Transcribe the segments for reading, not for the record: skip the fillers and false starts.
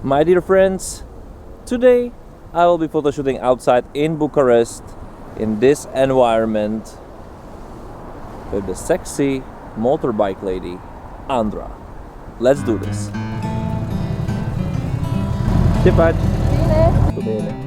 My dear friends, today I will be photo shooting outside in Bucharest in this environment with the sexy motorbike lady Andra. Let's do this. Ce faci? Bine! Bine.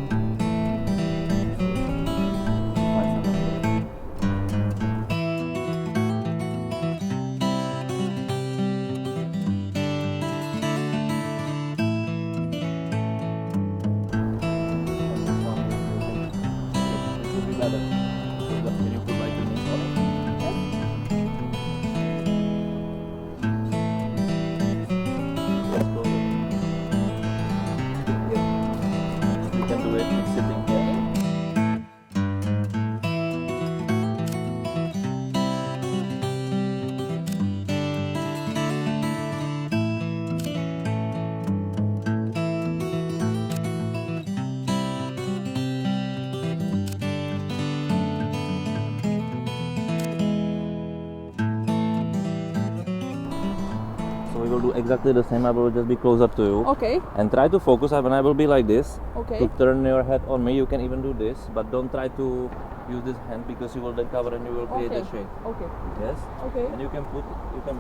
We will do exactly the same. I will just be closer to you. Okay. And try to focus when I will be like this. Okay. To turn your head on me. You can even do this, but don't try to use this hand because you will then cover and you will create a shade. Okay. Yes. Okay. And you can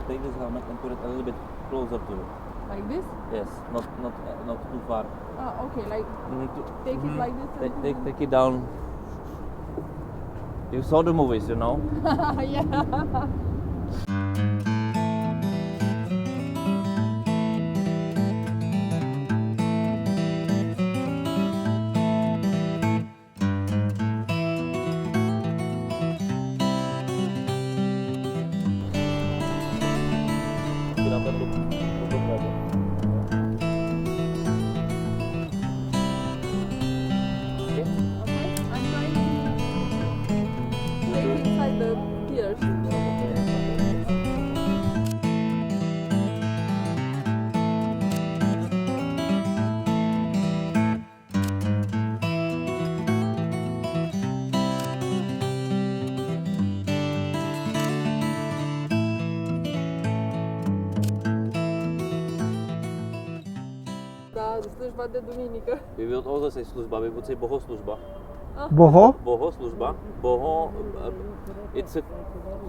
take this helmet and put it a little bit closer to you. Like this? Yes. Not too far. Okay. Like You need to take it like this. And take it down. You saw the movies, you know. Yeah. The tears. Da, slujba de duminică. We will also say slujba. We would say bohoslužba. Boho? Bohoslužba. Boho. It's a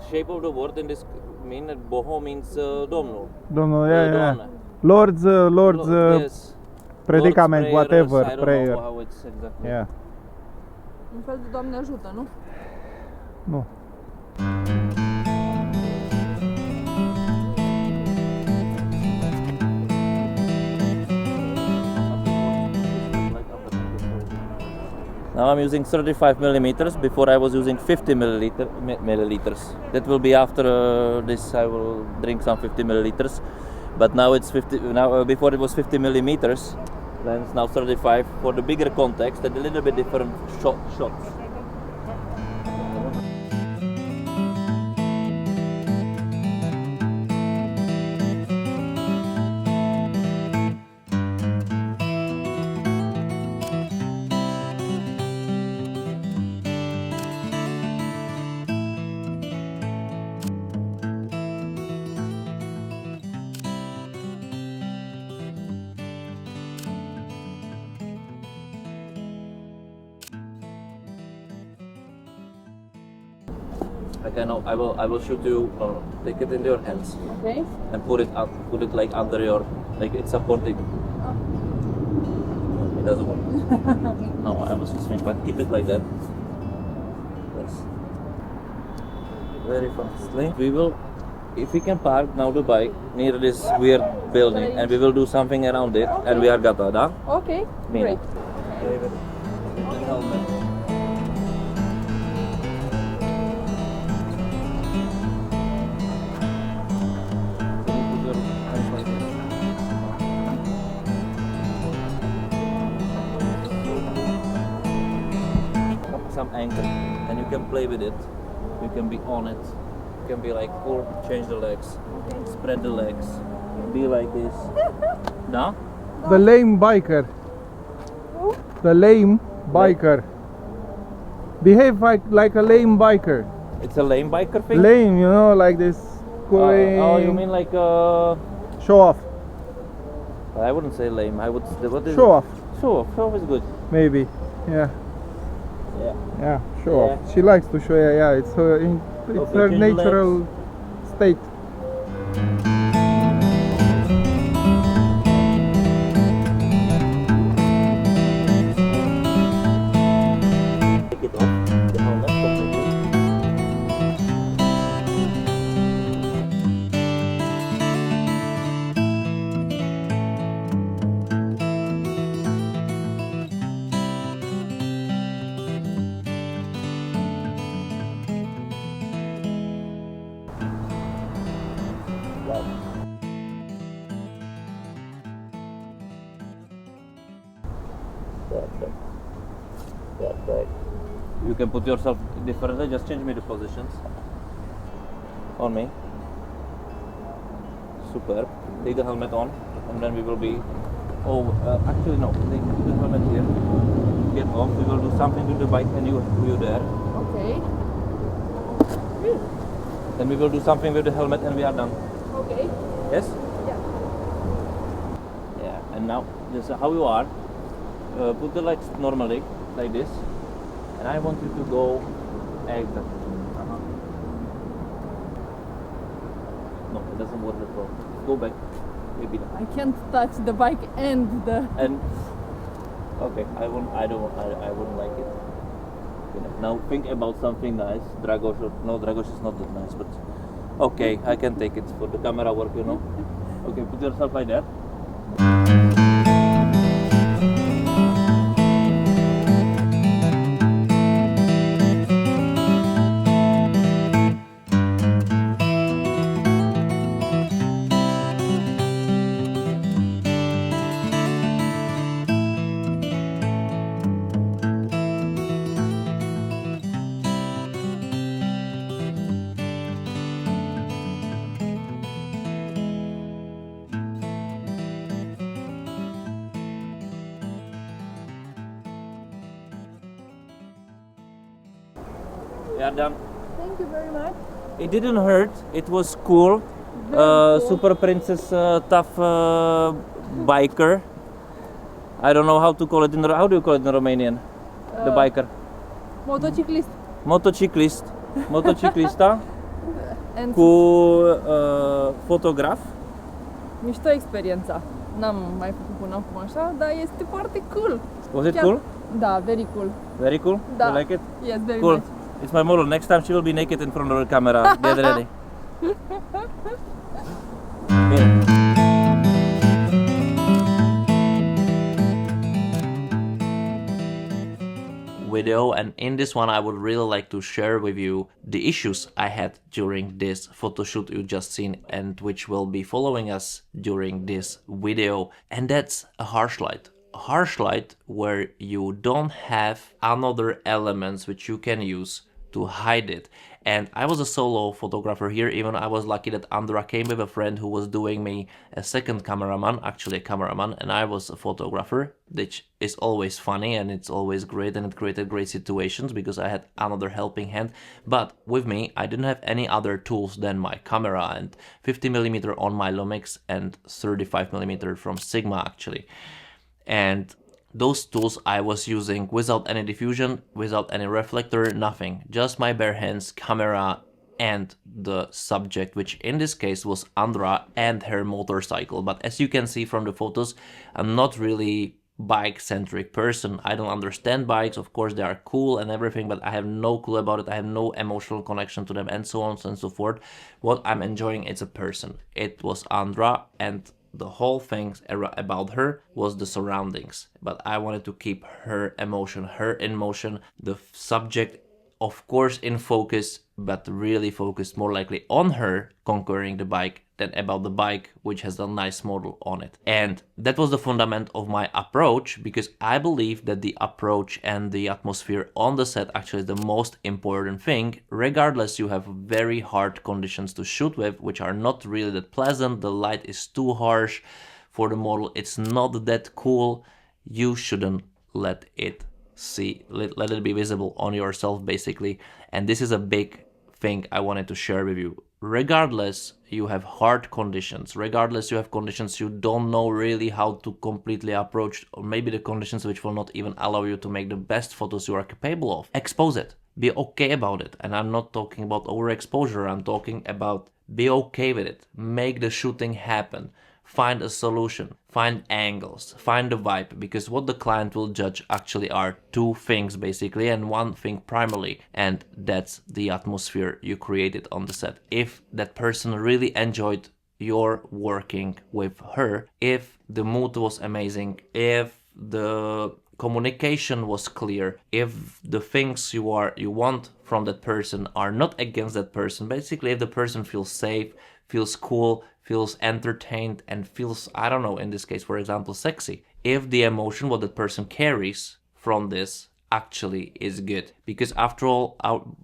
shape of the word in this mean that boho means Domnul. Domnul, yeah. Doamne. Lord's Yes. predicament, Lord's whatever, I don't prayer. know how it's exactly. Yeah. Un fel de Doamne ajută, nu? Nu. Now I'm using 35 millimeters. Before I was using 50 milliliters. That will be after this. I will drink some 50 milliliters. But now it's 50. Now before it was 50 millimeters. Then it's now 35 for the bigger context and a little bit different shots. I will shoot you. Take it in your hands. Okay. And put it up. Put it like under your, like it's supporting. It doesn't work. No, I was just thinking, but keep it like that. Yes. Very fastly. We will, if we can park now the bike near this weird building, and we will do something around it, and we are gata, da? Okay. Bine. Great. David, the helmet. Some angle, and you can play with it. You can be on it. You can be like, or change the legs, spread the legs, be like this. No? The lame biker. Who? The lame biker. Behave like a lame biker. It's a lame biker thing? Lame, you know, like this. Oh, you mean like show off. I wouldn't say lame. I would say what is Show off, Show off. Show off is good. maybe. Yeah, Yeah. yeah, show Yeah. off. She likes to show. Yeah, it's her, it's Okay, her change the natural state. Take it off. The helmet completely. Wow. Perfect. Perfect. You can put yourself differently, just change me the positions. On me. Superb. Take the helmet on, and then we will be. Oh, actually no. Take the helmet here. Get off. We will do something with the bike, and you there. Okay. Then we will do something with the helmet, and we are done. Okay. Yes. Yeah. Yeah. And now, this is how you are. Put the legs normally, like this, and I want you to go exactly. No, it doesn't work at all. Go back. Maybe. I can't touch the bike and the. And okay, I wouldn't like it. You know, now think about something nice. Dragos, no, Dragos is not that nice, but okay, I can take it for the camera work, you know. Okay, put yourself like that. We are done. Thank you very much. It didn't hurt. It was cool. Very cool. Super princess, tough biker. I don't know how to call it in. How do you call it in Romanian? The biker. Motociclist. Motociclist. Motociclista And cu fotograf. mișto experiența. N-am mai făcut până acum așa, dar este foarte cool. Was it Chiar- cool? Da, very cool. Very cool? Da. You like it? Yes, very Cool. much. It's my model. Next time she will be naked in front of the camera. Get ready. Bine. Video, and in this one I would really like to share with you the issues I had during this photo shoot you just seen and which will be following us during this video, and that's a harsh light. A harsh light where you don't have another elements which you can use to hide it. And I was a solo photographer here. Even I was lucky that Andra came with a friend who was doing me a second cameraman, actually a cameraman, and I was a photographer, which is always funny and it's always great, and it created great situations because I had another helping hand. But with me, I didn't have any other tools than my camera and 50mm on my Lumix and 35mm from Sigma actually. And those tools I was using without any diffusion, without any reflector, nothing. Just my bare hands, camera, and the subject, which in this case was Andra and her motorcycle. But as you can see from the photos, I'm not really bike-centric person. I don't understand bikes. Of course, they are cool and everything, but I have no clue about it. I have no emotional connection to them and so on and so forth. What I'm enjoying is a person. It was Andra, and the whole thing about her was the surroundings, but I wanted to keep her emotion, her in motion, the subject of course in focus, but really focused more likely on her conquering the bike than about the bike, which has a nice model on it. And that was the fundament of my approach, because I believe that the approach and the atmosphere on the set actually is the most important thing. Regardless, you have very hard conditions to shoot with, which are not really that pleasant. The light is too harsh for the model. It's not that cool. You shouldn't let it let it be visible on yourself basically. And this is a big thing I wanted to share with you. Regardless, you have hard conditions, regardless you have conditions you don't know really how to completely approach, or maybe the conditions which will not even allow you to make the best photos you are capable of, expose it. Be okay about it. And I'm not talking about overexposure, I'm talking about be okay with it. Make the shooting happen. Find a solution, find angles, find the vibe, because what the client will judge actually are two things basically, and one thing primarily, and that's the atmosphere you created on the set. If that person really enjoyed your working with her, if the mood was amazing, if the communication was clear, if the things you want from that person are not against that person, basically if the person feels safe, feels cool, feels entertained, and feels, I don't know, in this case, for example, sexy. If the emotion what that person carries from this actually is good. Because after all,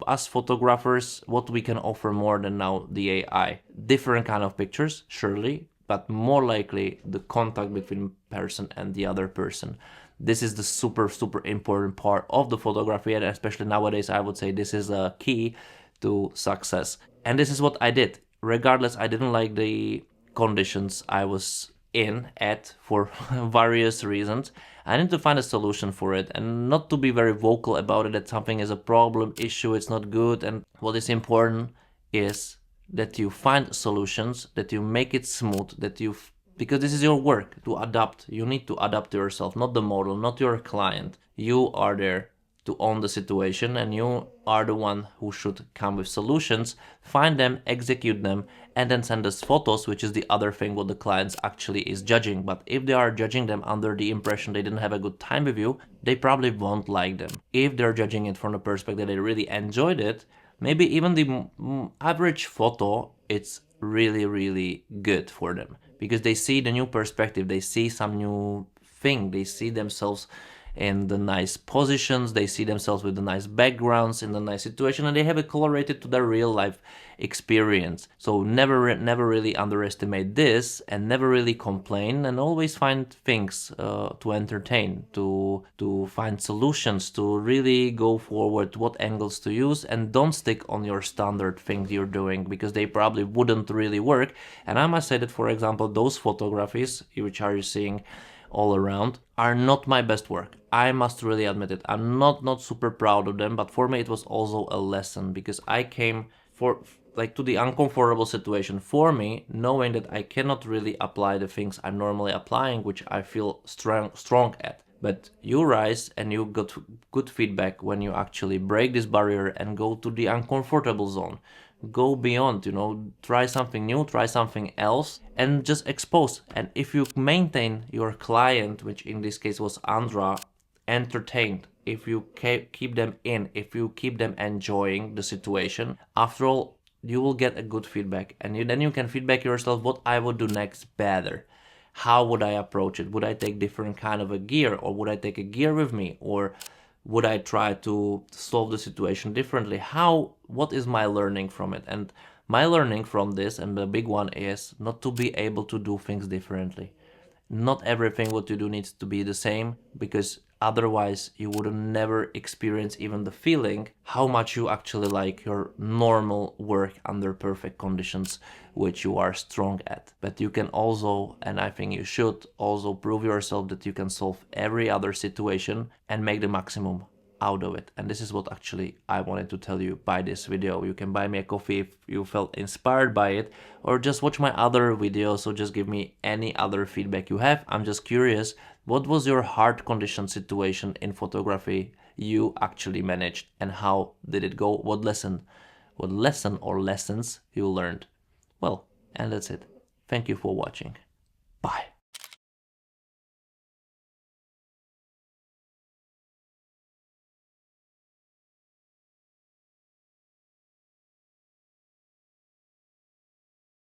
us photographers, what we can offer more than now the AI? Different kind of pictures, surely, but more likely the contact between person and the other person. This is the super important part of the photography, and especially nowadays I would say this is a key to success. And this is what I did. Regardless, I didn't like the conditions I was at for various reasons. I need to find a solution for it, and not to be very vocal about it, that something is a problem, issue, it's not good. And what is important is that you find solutions, that you make it smooth, because this is your work to adapt. You need to adapt to yourself, not the model, not your client. You are there to own the situation, and you are the one who should come with solutions, find them, execute them, and then send us photos, which is the other thing what the clients actually is judging. But if they are judging them under the impression they didn't have a good time with you, they probably won't like them. If they're judging it from the perspective they really enjoyed it, maybe even the average photo, it's really good for them, because they see the new perspective, they see some new thing, they see themselves in the nice positions, they see themselves with the nice backgrounds in the nice situation, and they have it correlated to their real life experience. So never really underestimate this, and never really complain, and always find things to entertain, to find solutions, to really go forward what angles to use, and don't stick on your standard things you're doing, because they probably wouldn't really work. And I must say that, for example, those photographies which are you seeing all around are not my best work. I must really admit it. I'm not super proud of them, but for me it was also a lesson, because I came to the uncomfortable situation for me, knowing that I cannot really apply the things I'm normally applying, which I feel strong at. But you rise and you got good feedback when you actually break this barrier and go to the uncomfortable zone. Go beyond, try something new, try something else, and just expose. And if you maintain your client, which in this case was Andra, entertained, if you keep them if you keep them enjoying the situation, after all, you will get a good feedback, and then you can feedback yourself what I would do next better. How would I approach it? Would I take different kind of a gear, or would I take a gear with me, or would I try to solve the situation differently? What is my learning from it? And my learning from this, and the big one, is not to be able to do things differently. Not everything what you do needs to be the same, because otherwise you would never experience even the feeling how much you actually like your normal work under perfect conditions, which you are strong at. But you can also, and I think you should also, prove yourself that you can solve every other situation and make the maximum out of it. And this is what actually I wanted to tell you by this video. You can buy me a coffee if you felt inspired by it, or just watch my other videos, or just give me any other feedback you have. I'm just curious, what was your hard condition situation in photography you actually managed, and how did it go? What lesson or lessons you learned? Well, and that's it. Thank you for watching.